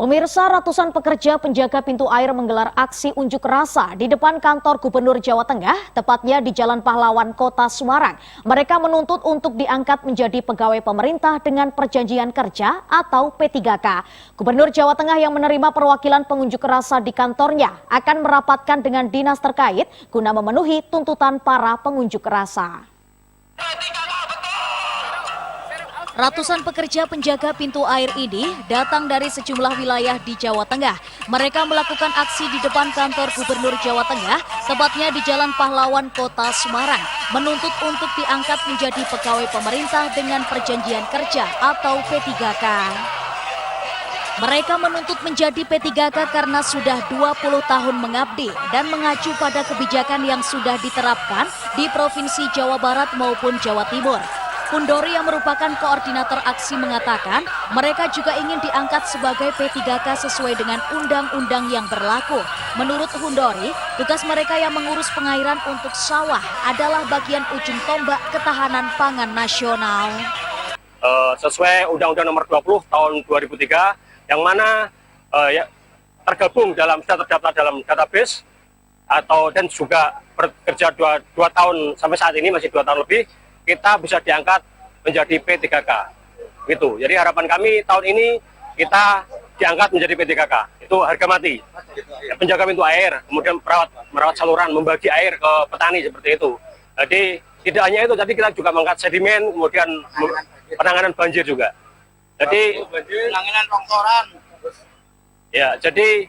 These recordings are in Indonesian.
Pemirsa, ratusan pekerja penjaga pintu air menggelar aksi unjuk rasa di depan kantor Gubernur Jawa Tengah, tepatnya di Jalan Pahlawan, Kota Semarang. Mereka menuntut untuk diangkat menjadi pegawai pemerintah dengan perjanjian kerja atau P3K. Gubernur Jawa Tengah yang menerima perwakilan pengunjuk rasa di kantornya akan merapatkan dengan dinas terkait guna memenuhi tuntutan para pengunjuk rasa. Ratusan pekerja penjaga pintu air ini datang dari sejumlah wilayah di Jawa Tengah. Mereka melakukan aksi di depan kantor Gubernur Jawa Tengah, tepatnya di Jalan Pahlawan, Kota Semarang, menuntut untuk diangkat menjadi pegawai pemerintah dengan perjanjian kerja atau P3K. Mereka menuntut menjadi P3K karena sudah 20 tahun mengabdi dan mengacu pada kebijakan yang sudah diterapkan di Provinsi Jawa Barat maupun Jawa Timur. Hundori yang merupakan koordinator aksi mengatakan mereka juga ingin diangkat sebagai P3K sesuai dengan undang-undang yang berlaku. Menurut Hundori, tugas mereka yang mengurus pengairan untuk sawah adalah bagian ujung tombak ketahanan pangan nasional. Sesuai Undang-Undang Nomor 20 Tahun 2003, yang mana tergabung sudah terdaftar dalam database dan juga bekerja 2 tahun sampai saat ini masih 2 tahun lebih. Kita bisa diangkat menjadi P3K, gitu. Jadi harapan kami tahun ini kita diangkat menjadi P3K. Itu harga mati. Penjaga pintu air, kemudian merawat saluran, membagi air ke petani seperti itu. Jadi tidak hanya itu, tadi kita juga mengangkat sedimen, kemudian penanganan banjir juga. Jadi penanganan longsoran. Ya, jadi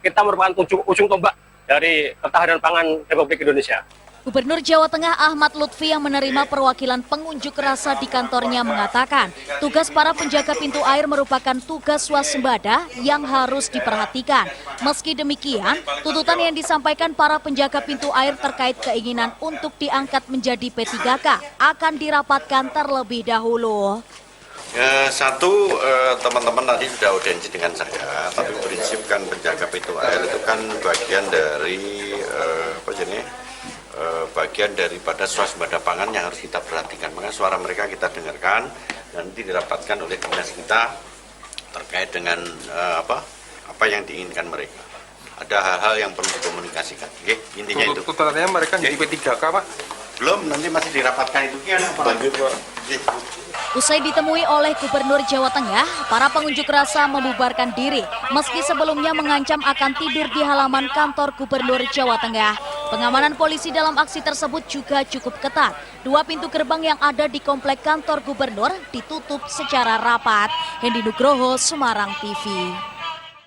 kita merupakan ujung tombak dari ketahanan pangan Republik Indonesia. Gubernur Jawa Tengah Ahmad Lutfi yang menerima perwakilan pengunjuk rasa di kantornya mengatakan tugas para penjaga pintu air merupakan tugas swasembada yang harus diperhatikan. Meski demikian, tuntutan yang disampaikan para penjaga pintu air terkait keinginan untuk diangkat menjadi P3K akan dirapatkan terlebih dahulu. Teman-teman tadi sudah audiensi dengan saya, tapi prinsip kan penjaga pintu air itu kan bagian dari bagian daripada swasembada pangan yang harus kita perhatikan. Maka suara mereka kita dengarkan dan nanti dirapatkan oleh dinas kita terkait dengan apa yang diinginkan mereka. Ada hal-hal yang perlu dikomunikasikan. Oke, intinya itu. Tuntutannya mereka jadi P3K, Pak? Belum, nanti masih dirapatkan itu. Usai ditemui oleh Gubernur Jawa Tengah, para pengunjuk rasa membubarkan diri meski sebelumnya mengancam akan tidur di halaman kantor Gubernur Jawa Tengah. Pengamanan polisi dalam aksi tersebut juga cukup ketat. 2 pintu gerbang yang ada di komplek kantor Gubernur ditutup secara rapat. Hendi Nugroho, Semarang TV.